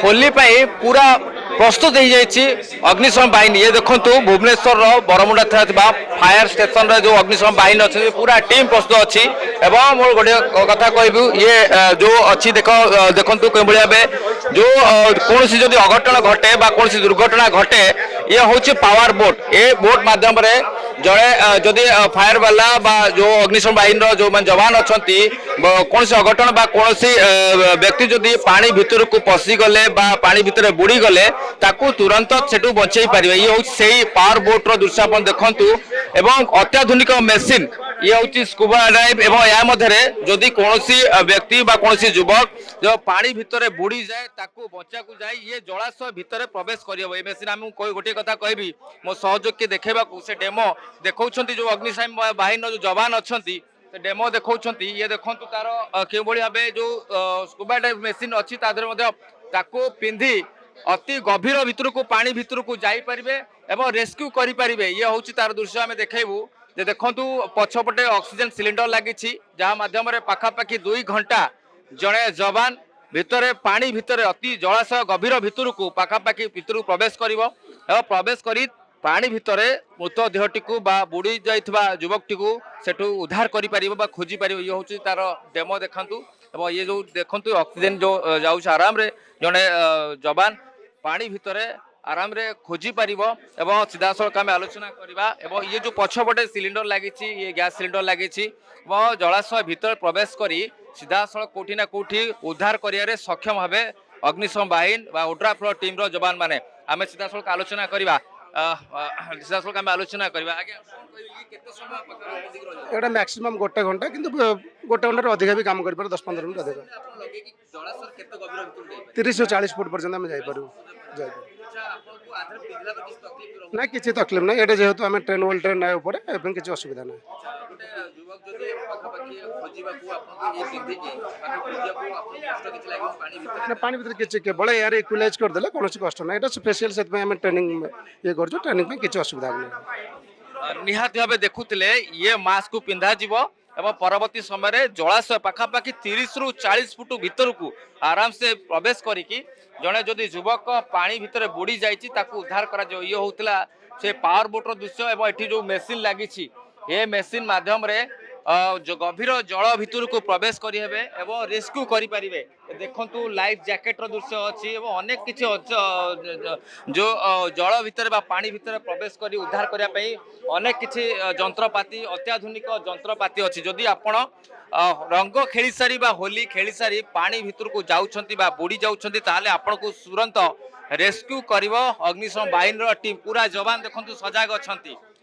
होली पूरा प्रस्तुत हो जाइए अग्निशम बाहिनी। ये देखो भुवनेश्वर बरमुंडा था फायर स्टेशन जो अग्निशम बाहिनी अच्छे पूरा टीम प्रस्तुत अच्छी। मोर गोटे कथा कहबू ये जो अच्छी देखो कौन भाई जो कौन सी जदि अघटन घटे कौन सी दुर्घटना घटे ये हूँ पावर बोट। ये बोट मध्यम जड़े जदि फायर वाला जो अग्निशम बाहिनी जो जवान अच्छा कौन से अघटन कौन सी व्यक्ति जदि पानी भितर को पशि गले पानी भितर बुड़ी गले ताकू तुरंत सेठू बचाई पारे। ये हूँ से पावर बोट रो दृश्य आप देखु एवं अत्याधुनिक मेसीन ये हूँ स्कूबा डाइव एवं या मध्य जदि कौन व्यक्ति कौन युवक जो पानी भितर बुड़ी जाए ताकू बचा को जाए ये जलाशय भितर प्रवेश कर मेसीन आम गोटे कथा कहबी मो सहयोग के देखा से डेमो देखा जो अग्निशम बाहिनी जो जवान अच्छा डेमो देखा ये देखो तार के भाव जो स्कूबा डाइव मेसीन अच्छी ताकू पिंधि अति गभीर भितर को पानी भितर को जापरें एवं रेस्क्यू करें। ये हूँ तार दृश्य आम देखू जे देखु पछपटे ऑक्सीजन सिलिंडर लगी जहाँ मध्यम पाखापाखि 2 घंटा जड़े जवान भितर पानी भितर अति जलाशय गभीर भितर को पाखापाखि भितर प्रवेश कर पानी भितर मृतदेहटी को बुड़ी जाइथिबा युवकटी को सेठू उद्धार करि परिबो खोजी पारिबो। ये हूँ तार डेमो देखंतु एवं ये जो देखंतु ऑक्सीजन जो जाउछ आराम रे जने जवान पानी भितर आराम रे खोजी पारिबो एवं सीधा सड़क आम आलोचना करवा। एवं ये जो पछपटे सिलिंडर लगी ये गैस सिलिंडर लगी जलाशय भितर प्रवेश करी सीधा सड़क कोठी ना कोठी उद्धार करियारे सक्षम भावे अग्निशम बाहिनी ओड्राफ टीम रो जवान माने आम सीधा सड़क आलोचना करवा। सीधा सड़क आम आलोचना करवा एटा मैक्सिमम 1 घंटा किंतु 1 घंटा अधिक भी काम कर 10-15 मिनट अधिक 30 से 40 फुट पर्यंत आम जापर ना किसी तकलीफ ना ये जेहेतु आम ट्रेन वाल ट्रेन ना किसी असुविधा ना पानी भर किसी केवल यार इक्विलाइज करदे कौन कष्ट ना ये स्पेशल से ट्रेनिंग ये कर ट्रेनिंग किसी असुविधा नहीं। निहाती भाव देखुले ये मास्क को पिंधा एवं परवर्ती समय जलाशय पाखापाखि 30 रु 40 फुट भितर को आराम से प्रवेश करिकी जड़े जदि युवक पानी भितर बुड़ी जाइए उद्धार कर ये होता से पावर बोट दृश्य एवं ये जो मेसीन लगी ये मेसीन माध्यम जो गभीर जल भितर को प्रवेश करें एवं रेस्क्यू करें। देखु लाइफ जैकेट दृश्य अच्छी एवं अनेक किसी जो जल भितर पानी भितर प्रवेश कर उद्धार करने अनेक किसी जंत्रपाति अत्याधुनिक जंत्रपाति अच्छी। जदि आपण रंग खेली सारी होली खेली सारी पानी भितर को जाऊँच बुड़ी जाऊँच आपन को तुरंत रेस्क्यू कर अग्निशम बाहिनी टीम पूरा जवान देखु सजग अच्छा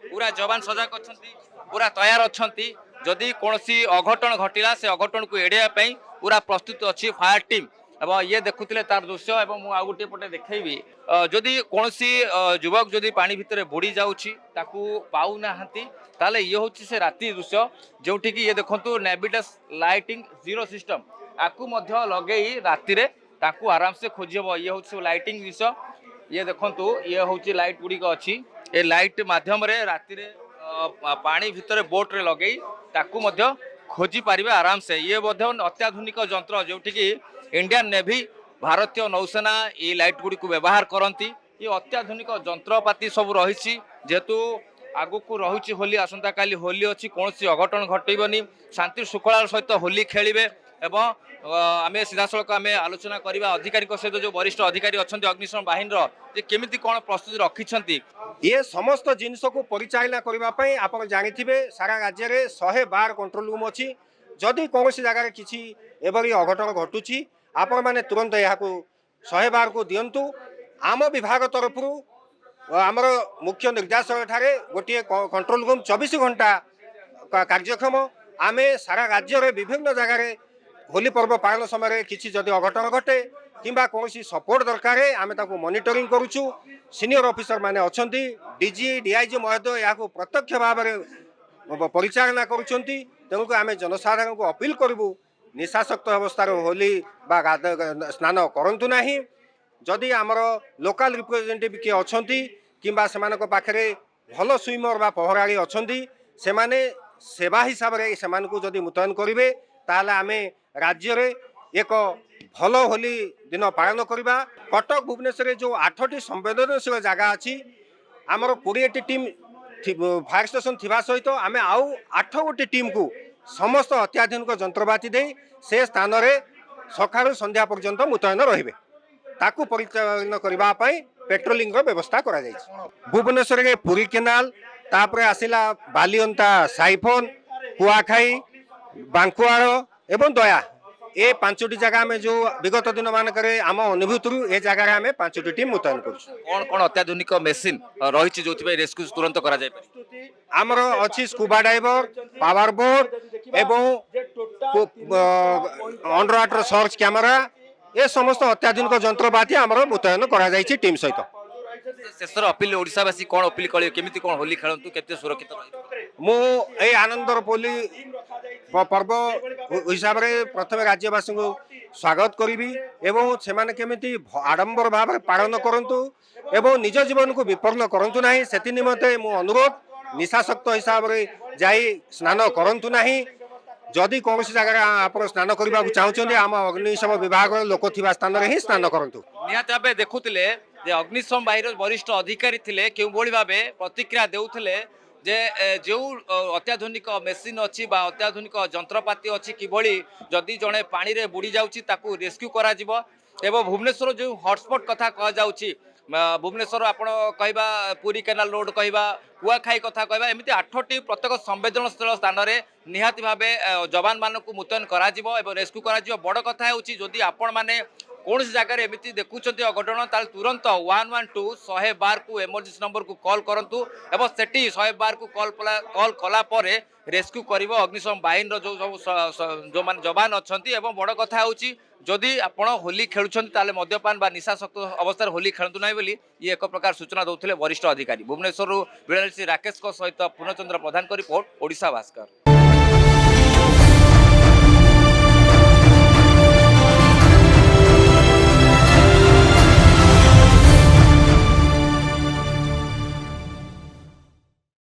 पूरा जवान सजग अच्छा पूरा तैयार अच्छा जदि कौन अघटन घटला से अघटन को एड़ाई पूरा प्रस्तुत अच्छी फायर टीम एवं ये देखुले तार दृश्य एवं मुझे आउ गोटे पटे देखी जदि कौन युवक जदि पानी भितर बुड़ी जाऊँगी पाऊना ताले ये हूँ से राति दृश्य जोटि कि ये देखो नेविगेशन लाइटिंग जीरो सिस्टम आपको लगे राति आराम से खोजी हे। ये हूँ लाइटिंग दृश्य ये देखो ये हूँ लाइट गुड़िक अच्छी ये लाइट मध्यम राति पानी भितर बोट रे लगे खोजी पारे आराम से। ये अत्याधुनिक जंत्र जोटि कि इंडियन नेवी भारतीय नौसेना ये लाइट गुड़ी को व्यवहार करती ये अत्याधुनिक जंत्रपाति सब रही जेहेतु आगु को रही होली आसंता काली होली अच्छी कौन अघटन घटनी शांति श्रृंखला सहित होली खेलिबे एवं आम सीधा सड़क आम आलोचना करवा अधिकारी सहित जो वरिष्ठ अधिकारी अच्छा अग्निशम बाहिनी केमिति कौन प्रस्तुति रखिंट ये समस्त जिनस को परिचालना करने आप जानी सारा राज्य में 112 कंट्रोल रूम अच्छी जदि कौन जगह किसी एभली अघटन घटुची आपण मैंने तुरंत यहाँ 112 को दिंतु। आम विभाग तरफ आमर मुख्य निर्देशक ठारे गोटे कंट्रोल रूम 24 घंटा कार्यक्षम आम सारा राज्य में विभिन्न जगार होली पर्व पालन समय किसी जदि अघटन घटे किंबा कौन सपोर्ट दरकार आम मॉनिटरिंग करुचु। सीनियर ऑफिसर माने अच्छा डीजी डीआईजी महोदय यहाँ प्रत्यक्ष भाव में परिचालना करुँच। तेणुक आम जनसाधारण को अपील करूँ निशाशक्त अवस्था होली स्नान करंतु नाही। जदि आमर लोकल रिप्रेजेंटेटिव किए अच्छा किंबा से पाखे भल स्विमर बा पहराड़ी अच्छा से सेवा हिसाब से जदि मुतयन करेंगे ताहले आम राज्य रे एक ଭଲ ହୋଲି ଦିନ ପାଳନ କରିବା। କଟକ ଭୁବନେଶ୍ୱରରେ ଯେଉଁ 8ଟି ସମ୍ବେଦନଶୀଳ ଜାଗା ଅଛି ଆମର 20ଟି ଟିମ୍ ଫାୟାର ଷ୍ଟେସନ ଥିବା ସହିତ ଆମେ ଆଉ 8 ଗୋଟି ଟିମ୍କୁ ସମସ୍ତ ଅତ୍ୟାଧୁନିକ ଯନ୍ତ୍ରପାତି ଦେଇ ସେ ସ୍ଥାନରେ ସକାଳୁ ସନ୍ଧ୍ୟା ପର୍ଯ୍ୟନ୍ତ ମୁତୟନ ରହିବେ। ତାକୁ ପରିଚାଳନା କରିବା ପାଇଁ ପେଟ୍ରୋଲିଂର ବ୍ୟବସ୍ଥା କରାଯାଇଛି। ଭୁବନେଶ୍ୱରରେ ପୁରୀ କେନାଲ, ତାପରେ ଆସିଲା ବାଲିଅନ୍ତା ସାଇଫନ, କୁଆଖାଇ, ବାଙ୍କୁଆଳ ଏବଂ ଦୟା, ଏ 5ଟି ଜାଗା ଆମେ ଯେଉଁ ବିଗତ ଦିନ ମାନଙ୍କରେ ଆମ ଅନୁଭୂତିରୁ ଏ ଜାଗାରେ ଆମେ 5ଟି ଟିମ୍ ମୁତୟନ କରୁଛୁ। କଣ କଣ ଅତ୍ୟାଧୁନିକ ମେସିନ୍ ରହିଛି ଯୋଉଥିପାଇଁ ରେସ୍କ୍ୟୁ ତୁରନ୍ତ କରାଯାଇ ପାରିବ? ଆମର ଅଛି ସ୍କୁବା ଡାଇଭର, ପାୱାର ବୋଟ ଏବଂ ଅଣ୍ଡର ୱାଟର ସର୍ଚ୍ଚ କ୍ୟାମେରା, ଏ ସମସ୍ତ ଅତ୍ୟାଧୁନିକ ଯନ୍ତ୍ରପାତି ଆମର ମୁତୟନ କରାଯାଇଛି ଟିମ୍ ସହିତ। ଶେଷର ଅପିଲ ଓଡ଼ିଶାବାସୀ କଣ ଅପିଲ କରିବେ, କେମିତି କଣ ହୋଲି ଖେଳନ୍ତୁ, କେତେ ସୁରକ୍ଷିତ ରହିବେ? ମୁଁ এই ଆନନ୍ଦର ହୋଲି ପର୍ବ ହିସାବରେ ପ୍ରଥମେ ରାଜ୍ୟବାସୀଙ୍କୁ ସ୍ୱାଗତ କରିବି ଏବଂ ସେମାନେ କେମିତି ଆଡ଼ମ୍ବର ଭାବରେ ପାଳନ କରନ୍ତୁ ଏବଂ ନିଜ ଜୀବନକୁ ବିପନ୍ନ କରନ୍ତୁ ନାହିଁ, ସେଥି ନିମନ୍ତେ ମୁଁ ଅନୁରୋଧ, ନିଶାସକ୍ତ ହିସାବରେ ଯାଇ ସ୍ନାନ କରନ୍ତୁ ନାହିଁ। ଯଦି କୌଣସି ଜାଗାରେ ଆପଣ ସ୍ନାନ କରିବାକୁ ଚାହୁଁଛନ୍ତି ଆମ ଅଗ୍ନିଶମ ବିଭାଗର ଲୋକ ଥିବା ସ୍ଥାନରେ ହିଁ ସ୍ନାନ କରନ୍ତୁ। ନିହାତି ଭାବେ ଦେଖୁଥିଲେ ଯେ ଅଗ୍ନିଶମ ବାହିନୀର ବରିଷ୍ଠ ଅଧିକାରୀ ଥିଲେ କେଉଁଭଳି ଭାବେ ପ୍ରତିକ୍ରିୟା ଦେଉଥିଲେ ଯେ ଯେଉଁ ଅତ୍ୟାଧୁନିକ ମେସିନ୍ ଅଛି ବା ଅତ୍ୟାଧୁନିକ ଯନ୍ତ୍ରପାତି ଅଛି କିଭଳି ଯଦି ଜଣେ ପାଣିରେ ବୁଡ଼ି ଯାଉଛି ତାକୁ ରେସ୍କ୍ୟୁ କରାଯିବ। ଏବଂ ଭୁବନେଶ୍ୱର ଯେଉଁ ହଟସ୍ପଟ୍ କଥା କୁହାଯାଉଛି, ଭୁବନେଶ୍ୱର ଆପଣ କହିବା ପୁରୀ କେନାଲ ରୋଡ୍ କହିବା, କୁଆଖାଇ କଥା କହିବା, ଏମିତି 8ଟି ପ୍ରତ୍ୟେକ ସମ୍ବେଦନଶୀଳ ସ୍ଥାନରେ ନିହାତି ଭାବେ ଯବାନମାନଙ୍କୁ ମୁତୟନ କରାଯିବ ଏବଂ ରେସ୍କ୍ୟୁ କରାଯିବ। ବଡ଼ କଥା ହେଉଛି ଯଦି ଆପଣମାନେ କୌଣସି ଜାଗାରେ ଏମିତି ଦେଖୁଛନ୍ତି ଅଘଟଣ ତାହେଲେ ତୁରନ୍ତ 112 112କୁ ଏମର୍ଜେନ୍ସି ନମ୍ବରକୁ କଲ୍ କରନ୍ତୁ ଏବଂ ସେଠି 112କୁ କଲ୍ କଲା ପରେ ରେସ୍କ୍ୟୁ କରିବ ଅଗ୍ନିଶମ ବାହିନୀର ଯେଉଁମାନେ ଯବାନ ଅଛନ୍ତି। ଏବଂ ବଡ଼ କଥା ହେଉଛି ଯଦି ଆପଣ ହୋଲି ଖେଳୁଛନ୍ତି ତାହେଲେ ମଦ୍ୟପାନ ବା ନିଶାସକ୍ତ ଅବସ୍ଥାରେ ହୋଲି ଖେଳନ୍ତୁ ନାହିଁ ବୋଲି ଇଏ ଏକ ପ୍ରକାର ସୂଚନା ଦେଉଥିଲେ ବରିଷ୍ଠ ଅଧିକାରୀ। ଭୁବନେଶ୍ୱରରୁ ବିଳୟଶ୍ରୀ ରାକେଶଙ୍କ ସହିତ ପୂର୍ଣ୍ଣଚନ୍ଦ୍ର ପ୍ରଧାନଙ୍କ ରିପୋର୍ଟ, ଓଡ଼ିଶା ଭାସ୍କର।